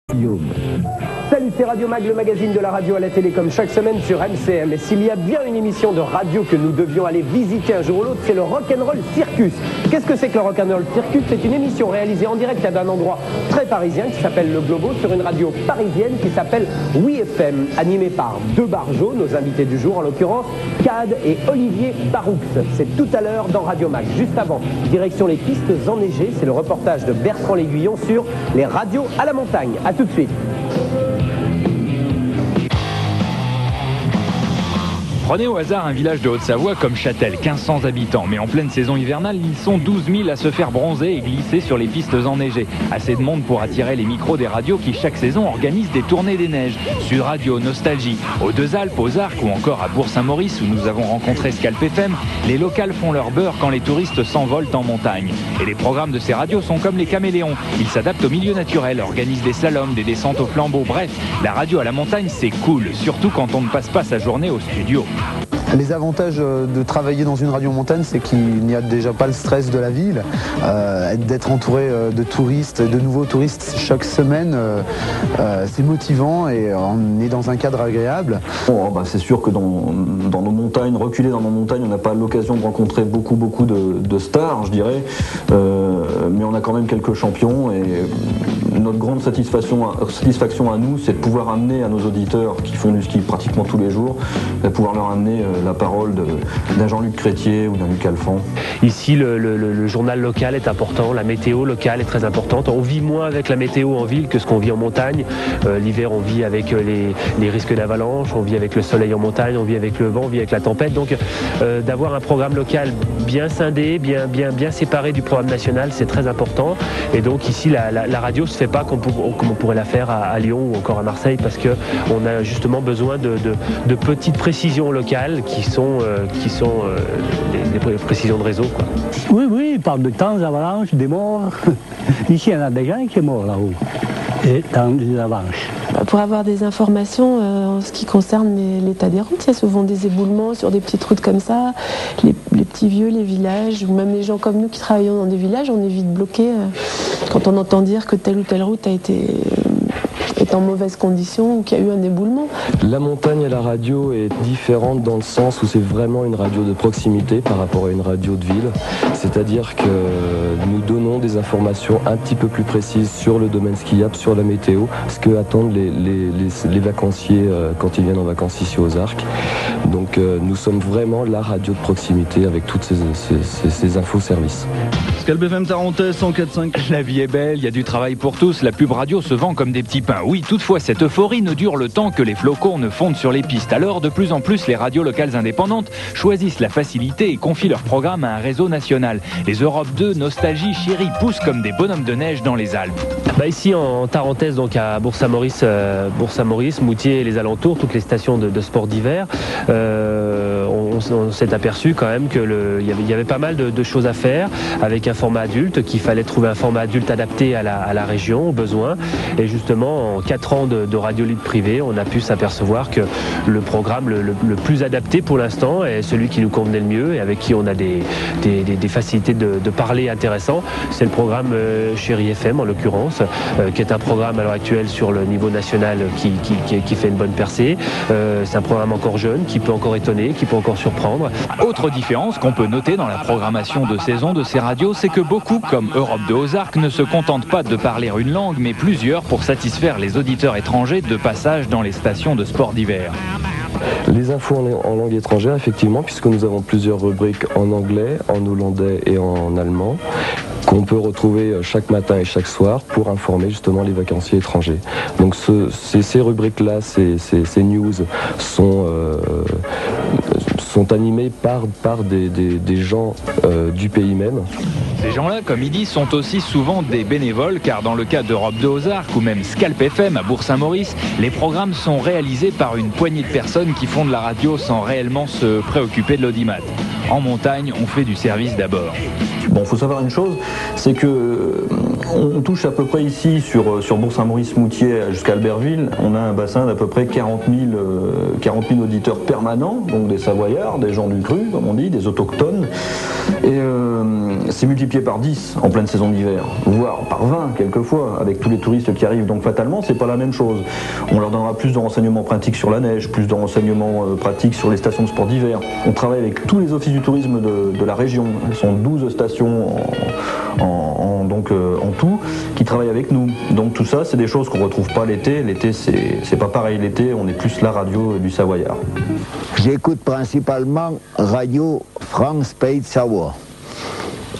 Salut, c'est Radio Mag, le magazine de la radio à la télé comme chaque semaine sur MCM. Et s'il y a bien une émission de radio que nous devions aller visiter un jour ou l'autre, c'est le Rock'n'Roll Circus. Qu'est-ce que c'est que le Rock'n'Roll Circus? C'est une émission réalisée en direct d'un endroit très parisien qui s'appelle le Globo, sur une radio parisienne qui s'appelle Oui FM, animée par deux barjots, nos invités du jour, en l'occurrence Cad et Olivier Baroux. C'est tout à l'heure dans Radio Mag. Juste avant, direction les pistes enneigées, c'est le reportage de Bertrand L'Aiguillon sur les radios à la montagne. A tout de suite. Prenez au hasard un village de Haute-Savoie comme Châtel, 1500 habitants, mais en pleine saison hivernale, ils sont 12 000 à se faire bronzer et glisser sur les pistes enneigées. Assez de monde pour attirer les micros des radios qui chaque saison organisent des tournées des neiges. Sur Radio, Nostalgie, aux Deux-Alpes, aux Arcs ou encore à Bourg-Saint-Maurice où nous avons rencontré Scalp FM, les locales font leur beurre quand les touristes s'envolent en montagne. Et les programmes de ces radios sont comme les caméléons. Ils s'adaptent au milieu naturel, organisent des slaloms, des descentes au flambeau. Bref, la radio à la montagne, c'est cool, surtout quand on ne passe pas sa journée au studio. Les avantages de travailler dans une radio montagne, c'est qu'il n'y a déjà pas le stress de la ville, d'être entouré de touristes, de nouveaux touristes chaque semaine, c'est motivant et on est dans un cadre agréable. Bon, c'est sûr que dans nos montagnes, reculer dans nos montagnes, on n'a pas l'occasion de rencontrer beaucoup de stars, je dirais, mais on a quand même quelques champions et notre grande satisfaction à nous, c'est de pouvoir amener à nos auditeurs qui font du ski pratiquement tous les jours, de pouvoir leur amener la parole d'un Jean-Luc Crétier ou d'un Luc Alphand. Ici, le journal local est important, la météo locale est très importante. On vit moins avec la météo en ville que ce qu'on vit en montagne. L'hiver, on vit avec les risques d'avalanche, on vit avec le soleil en montagne, on vit avec le vent, on vit avec la tempête. Donc, d'avoir un programme local bien scindé, bien séparé du programme national, c'est très important. Et donc, ici, la radio ne se fait pas comme on pourrait la faire à Lyon ou encore à Marseille, parce qu'on a justement besoin de petites précisions locales qui sont des précisions de réseau, quoi. Oui, il parle de temps, avalanches, des morts. Ici, il y en a des gens qui sont morts là-haut, et dans les avalanches. Pour avoir des informations en ce qui concerne l'état des routes, il y a souvent des éboulements sur des petites routes comme ça. Les petits vieux, les villages, ou même les gens comme nous qui travaillons dans des villages, on est vite bloqués quand on entend dire que telle ou telle route est en mauvaise condition ou qu'il y a eu un éboulement. La montagne à la radio est différente dans le sens où c'est vraiment une radio de proximité par rapport à une radio de ville. C'est-à-dire que nous donnons des informations un petit peu plus précises sur le domaine skiable, sur la météo, ce que attendent les vacanciers quand ils viennent en vacances ici aux Arcs. Donc nous sommes vraiment la radio de proximité avec toutes ces infos-services. Scalp FM Tarentaise 104.5. La vie est belle, il y a du travail pour tous, la pub radio se vend comme des petits pains. Oui, toutefois, cette euphorie ne dure le temps que les flocons ne fondent sur les pistes. Alors, de plus en plus, les radios locales indépendantes choisissent la facilité et confient leur programme à un réseau national. Les Europe 2, Nostalgie, Chérie poussent comme des bonhommes de neige dans les Alpes. Ici, en Tarentaise, donc à Bourg-Saint-Maurice, Moutier et les alentours, toutes les stations de sport d'hiver, on s'est aperçu quand même qu'il y avait pas mal de choses à faire avec un format adulte, qu'il fallait trouver un format adulte adapté à la région, aux besoins. Et justement, en 4 ans de radio libre privée, on a pu s'apercevoir que le programme le plus adapté pour l'instant est celui qui nous convenait le mieux et avec qui on a des facilités de parler intéressant. C'est le programme Chérie FM en l'occurrence, qui est un programme à l'heure actuelle sur le niveau national qui fait une bonne percée. C'est un programme encore jeune, qui peut encore étonner, qui peut encore surprendre. Autre différence qu'on peut noter dans la programmation de saison de ces radios, c'est que beaucoup, comme Europe 2 aux Arcs, ne se contentent pas de parler une langue, mais plusieurs pour satisfaire les auditeurs étrangers de passage dans les stations de sport d'hiver. Les infos en langue étrangère, effectivement, puisque nous avons plusieurs rubriques en anglais, en hollandais et en allemand, qu'on peut retrouver chaque matin et chaque soir pour informer justement les vacanciers étrangers. Donc ces rubriques-là, ces news sont animés par des gens du pays même. Ces gens-là, comme il dit, sont aussi souvent des bénévoles, car dans le cas d'Europe 2 aux Arcs ou même Scalp FM à Bourg-Saint-Maurice, les programmes sont réalisés par une poignée de personnes qui font de la radio sans réellement se préoccuper de l'audimat. En montagne, on fait du service d'abord. Bon, il faut savoir une chose, c'est que On touche à peu près ici sur Bourg-Saint-Maurice-Moutier jusqu'à Albertville, on a un bassin d'à peu près 40 000 auditeurs permanents, donc des Savoyards, des gens du cru, comme on dit, des autochtones. Et c'est multiplié par 10 en pleine saison d'hiver, voire par 20 quelquefois, avec tous les touristes qui arrivent. Donc fatalement, c'est pas la même chose. On leur donnera plus de renseignements pratiques sur la neige, plus de renseignements pratiques sur les stations de sport d'hiver. On travaille avec tous les offices du tourisme de la région. Ce sont 12 stations en tout qui travaillent avec nous. Donc tout ça, c'est des choses qu'on retrouve pas l'été. L'été, c'est pas pareil. L'été, on est plus la radio du Savoyard. J'écoute principalement Radio France Pays de Savoie.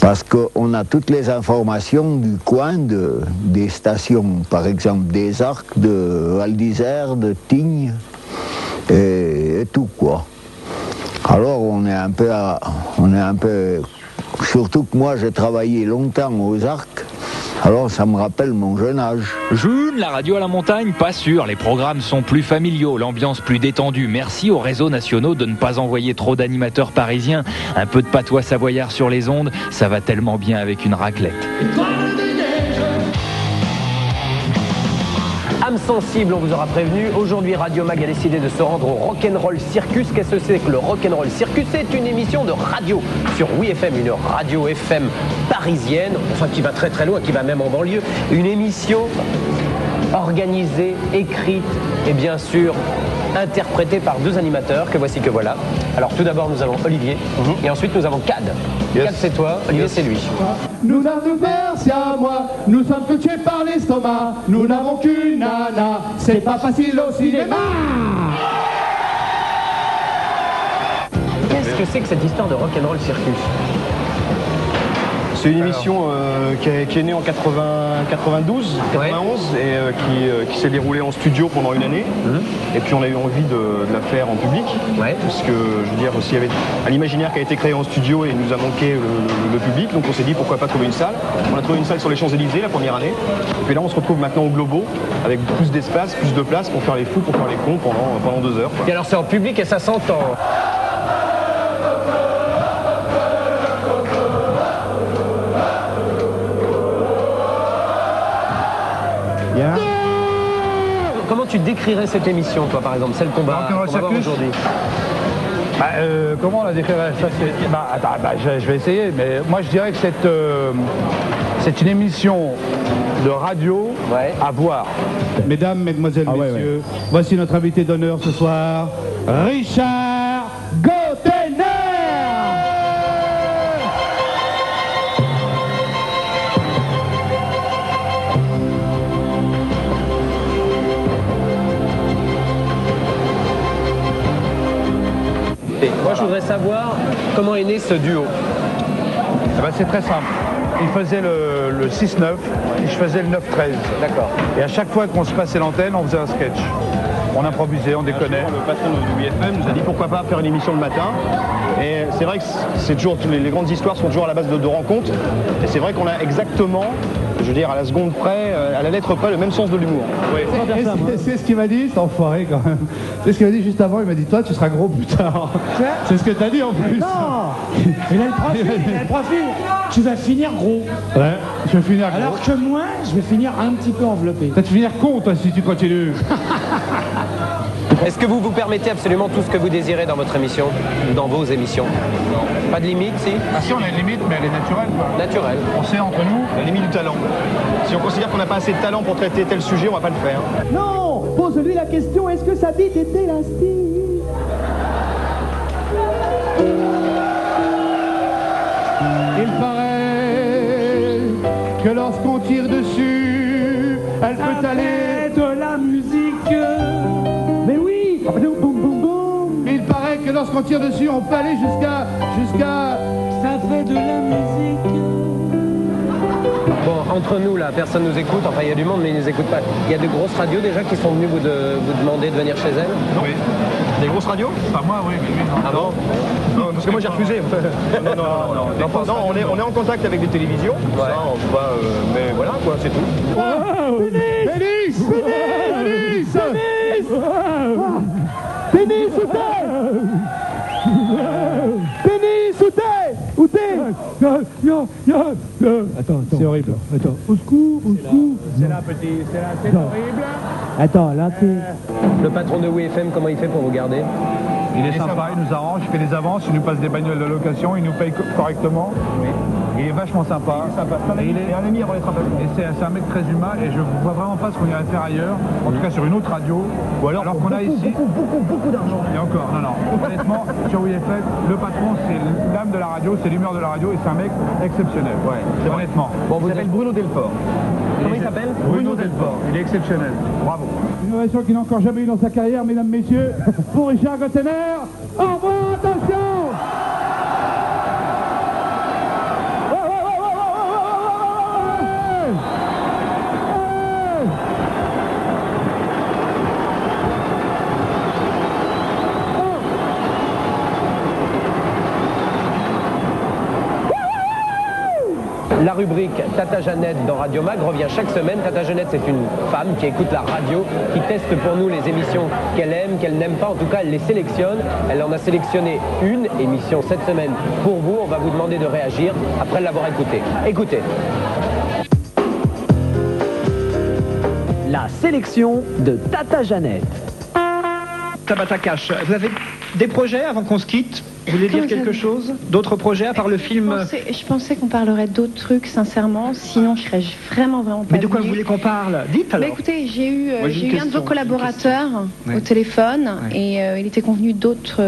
Parce qu'on a toutes les informations du coin des stations, par exemple des Arcs, de Val d'Isère, de Tignes et tout quoi. Alors on est un peu, surtout que moi j'ai travaillé longtemps aux Arcs. Alors ça me rappelle mon jeune âge. June, la radio à la montagne, pas sûr. Les programmes sont plus familiaux, l'ambiance plus détendue. Merci aux réseaux nationaux de ne pas envoyer trop d'animateurs parisiens. Un peu de patois savoyard sur les ondes, ça va tellement bien avec une raclette. Âme sensible, on vous aura prévenu. Aujourd'hui, Radio Mag a décidé de se rendre au Rock'n'Roll Circus. Qu'est-ce que c'est que le Rock'n'Roll Circus? C'est une émission de radio sur WeFM, une radio FM parisienne, enfin qui va très très loin, qui va même en banlieue. Une émission organisée, écrite et bien sûr interprétée par deux animateurs que voici que voilà. Alors tout d'abord nous avons Olivier et ensuite nous avons Cad. Yes. Cad c'est toi, Olivier c'est lui. Nous n'avons peur, c'est à moi, nous sommes que tués par l'estomac, nous n'avons qu'une nana, c'est pas facile au cinéma. Qu'est-ce que c'est que cette histoire de Rock'n'Roll Circus? C'est une émission qui est née en 92, 91 et qui s'est déroulée en studio pendant une année. Et puis on a eu envie de la faire en public. Parce que je veux dire, s'il y avait un imaginaire qui a été créé en studio et il nous a manqué le public, donc on s'est dit pourquoi pas trouver une salle. On a trouvé une salle sur les Champs-Élysées la première année. Et puis là on se retrouve maintenant au Globo avec plus d'espace, plus de place pour faire les fous, pour faire les cons pendant 2 heures. Et alors c'est en public et ça s'entend. Comment tu décrirais cette émission, toi, par exemple, celle qu'on va voir aujourd'hui? Comment on la décrirait ça, je vais essayer, mais moi je dirais que c'est une émission de radio à voir. Mesdames, mesdemoiselles, messieurs, voici notre invité d'honneur ce soir, Richard Gottener. Moi, je voudrais savoir comment est né ce duo. C'est très simple. Il faisait le 6-9 et je faisais le 9-13. D'accord. Et à chaque fois qu'on se passait l'antenne, on faisait un sketch. On improvisait, on déconnait. Le patron du WFM nous a dit pourquoi pas faire une émission le matin. Et c'est vrai que c'est toujours, les grandes histoires sont toujours à la base de rencontres. Et c'est vrai qu'on a exactement, je veux dire à la seconde près, à la lettre près, le même sens de l'humour. C'est ce qu'il m'a dit, cet enfoiré quand même. C'est ce qu'il m'a dit juste avant, il m'a dit toi tu seras gros plus tard. C'est ce que t'as dit en plus. Non, il a le profil, tu vas finir gros. Ouais, je vais finir gros. Alors que moi, je vais finir un petit peu enveloppé. Tu vas finir con toi si tu continues. Est-ce que vous vous permettez absolument tout ce que vous désirez dans votre émission, dans vos émissions? Non. Pas de limite, si? Ah si, on a une limite, mais elle est naturelle, quoi. Naturelle. On sait entre nous. La limite du talent. Si on considère qu'on n'a pas assez de talent pour traiter tel sujet, on va pas le faire. Non, pose-lui la question, est-ce que sa bite est élastique? Il paraît que lorsqu'on tire dessus, elle peut aller de la musique. Mais oui. Il paraît que lorsqu'on tire dessus, on peut aller jusqu'à... Ça fait de la musique. Bon, entre nous là, personne nous écoute, enfin il y a du monde mais ils nous écoutent pas. Il y a de grosses radios déjà qui sont venues vous demander de venir chez elles? Oui. Des grosses radios? Pas moi, oui, mais lui non. Ah bon? Non, parce que moi j'ai refusé. Non, on est en contact avec des télévisions. Ouais. Ça, on voit, mais voilà quoi, c'est tout. Pénis Pénis ou t'es? Pénis ou t'es? Où t'es? Attends. C'est horrible. Attends, au secours. C'est là, petit, c'est là, c'est horrible. Attends, là, t'es... Le patron de WFM, comment il fait pour vous garder? Il est sympa, il nous arrange, il fait des avances, il nous passe des bagnoles de location, il nous paye correctement. Il est vachement sympa. Et il est un ami avant d'être un patron. Et c'est un mec très humain et je vois vraiment pas ce qu'on irait faire ailleurs, en tout cas sur une autre radio, ou alors qu'on a ici. Beaucoup d'argent. Et encore, non. Honnêtement, sur WFM, le patron, c'est l'âme de la radio, c'est l'humeur de la radio et c'est un mec exceptionnel. Ouais, honnêtement. Bon, vous s'appelle Bruno Delfort. Comment il s'appelle? Bruno Delfort. Il est exceptionnel. Bravo. Une innovation qu'il n'a encore jamais eu dans sa carrière, mesdames, messieurs, pour Richard Gottener. Au revoir, attention! La rubrique Tata Jeannette dans Radio Mag revient chaque semaine. Tata Jeannette, c'est une femme qui écoute la radio, qui teste pour nous les émissions qu'elle aime, qu'elle n'aime pas. En tout cas, elle les sélectionne. Elle en a sélectionné une émission cette semaine pour vous. On va vous demander de réagir après l'avoir écoutée. Écoutez. La sélection de Tata Jeannette. Tabata Cash, vous avez des projets avant qu'on se quitte? Vous voulez dire quelque chose? D'autres projets à part le film? Je pensais qu'on parlerait d'autres trucs, sincèrement. Sinon, je serais vraiment pas. Mais de quoi vous voulez qu'on parle? Dites alors. Écoutez, j'ai eu un de vos collaborateurs au téléphone et il était convenu d'autres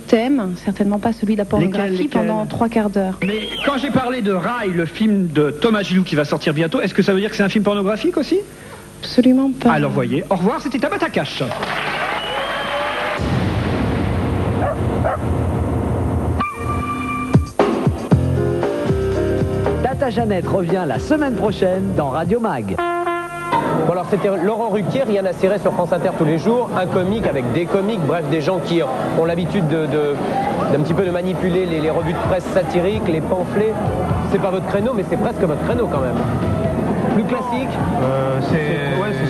thèmes, certainement pas celui de la pornographie, pendant 3 quarts d'heure. Mais quand j'ai parlé de Rail, le film de Thomas Gilou qui va sortir bientôt, est-ce que ça veut dire que c'est un film pornographique aussi? Absolument pas. Alors voyez, au revoir, c'était Tabata Cash. Tata Jeannette revient la semaine prochaine dans Radio Mag. Bon alors c'était Laurent Ruquier, rien à cirer sur France Inter tous les jours, un comique avec des comiques, bref des gens qui ont l'habitude d'un petit peu de manipuler les revues de presse satiriques, les pamphlets. C'est pas votre créneau mais c'est presque votre créneau quand même. Plus classique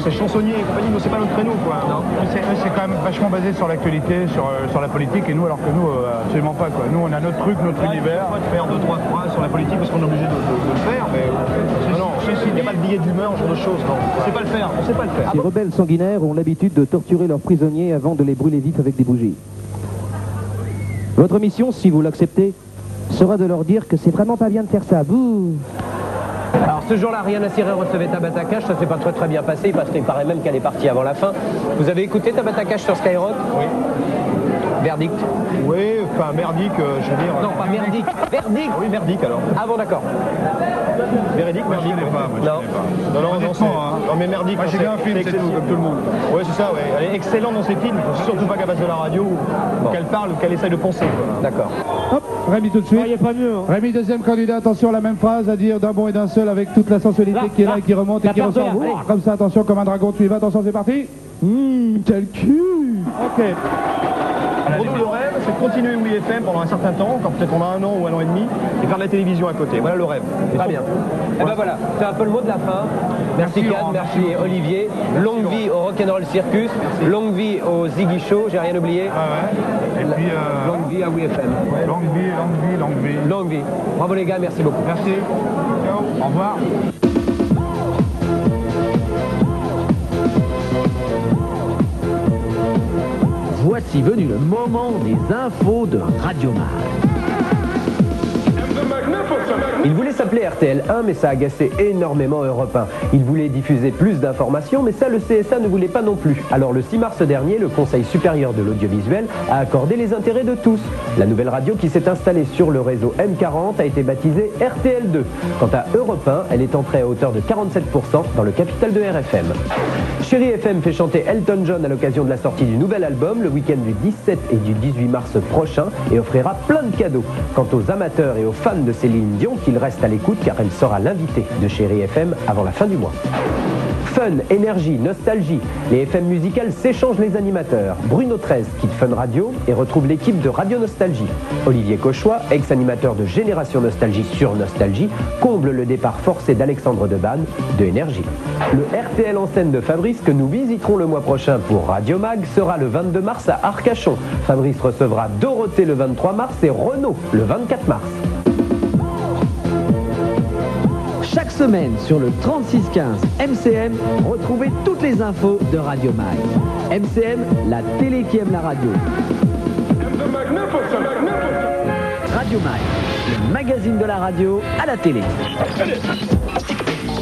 c'est chansonnier et compagnie, mais c'est pas notre créneau quoi. C'est quand même vachement basé sur l'actualité, sur la politique, et nous, alors que nous, absolument pas quoi. Nous, on a notre truc, notre univers. On va faire 2-3 phrases sur la politique parce qu'on est obligé de le faire, mais il n'y a pas de billet d'humeur, ce genre de choses, non. On sait pas le faire, on sait pas le faire. Les rebelles sanguinaires ont l'habitude de torturer leurs prisonniers avant de les brûler vifs avec des bougies. Votre mission, si vous l'acceptez, sera de leur dire que c'est vraiment pas bien de faire ça. Vous. Alors ce jour-là, rien à cirer recevait Tabata Cash, ça s'est pas très bien passé parce qu'il paraît même qu'elle est partie avant la fin. Vous avez écouté Tabata Cash sur Skyrock? Oui. Verdict? Oui, enfin merdique, je veux dire. Non, pas merdique. Verdict? Oui, merdique alors. Ah bon, d'accord. Véridique, merdique. Non, mais merdique. Moi j'ai vu un film, c'est tout, comme tout le monde. Oui, c'est ça, ouais. Elle est excellente dans ses films, il faut surtout pas qu'elle passe de la radio, qu'elle parle ou qu'elle essaye de penser. D'accord. Hop, Rémi tout de suite. Pas mieux, hein. Rémi, deuxième candidat, attention, la même phrase à dire d'un bond et d'un seul avec toute la sensualité qui est là et qui remonte et qui ressort. Comme ça, attention, comme un dragon, tu y vas, attention, c'est parti. Quel cul. Ok. Pour nous, le rêve, c'est de continuer WFM pendant un certain temps, encore peut-être pendant 1 an ou 1 an et demi, et faire de la télévision à côté. Voilà le rêve. Très bien. Et ben voilà, c'est un peu le mot de la fin. Merci Cannes, merci Olivier. Longue vie au Rock'n'Roll Circus, longue vie au Ziggy Show, j'ai rien oublié. Et puis longue vie à WFM. Longue vie. Longue vie. Bravo les gars, merci beaucoup. Merci. Ciao. Au revoir. Voici venu le moment des infos de Radio Mag. Il voulait s'appeler RTL1, mais ça a agacé énormément Europe 1. Il voulait diffuser plus d'informations, mais ça le CSA ne voulait pas non plus. Alors le 6 mars dernier, le Conseil supérieur de l'audiovisuel a accordé les intérêts de tous. La nouvelle radio qui s'est installée sur le réseau M40 a été baptisée RTL2. Quant à Europe 1, elle est entrée à hauteur de 47% dans le capital de RFM. Chéri FM fait chanter Elton John à l'occasion de la sortie du nouvel album le week-end du 17 et du 18 mars prochain et offrira plein de cadeaux. Quant aux amateurs et aux fans de Céline Dion, qu'ils restent à l'écoute car elle sera l'invitée de Chéri FM avant la fin du mois. Fun, énergie, nostalgie, les FM musicales s'échangent les animateurs. Bruno 13 quitte Fun Radio et retrouve l'équipe de Radio Nostalgie. Olivier Cauchois, ex-animateur de Génération Nostalgie sur Nostalgie, comble le départ forcé d'Alexandre Debanne de Énergie. Le RTL en scène de Fabrice, que nous visiterons le mois prochain pour Radio Mag, sera le 22 mars à Arcachon. Fabrice recevra Dorothée le 23 mars et Renaud le 24 mars. semaine sur le 3615 MCM, retrouvez toutes les infos de Radio Mag. MCM, la télé qui aime la radio. Radio Mag, le magazine de la radio à la télé.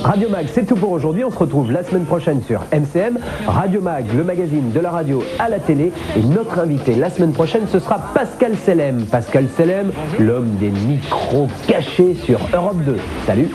Radio Mag, c'est tout pour aujourd'hui. On se retrouve la semaine prochaine sur MCM. Radio Mag, le magazine de la radio à la télé. Et notre invité la semaine prochaine, ce sera Pascal Selem. Pascal Selem, l'homme des micros cachés sur Europe 2. Salut.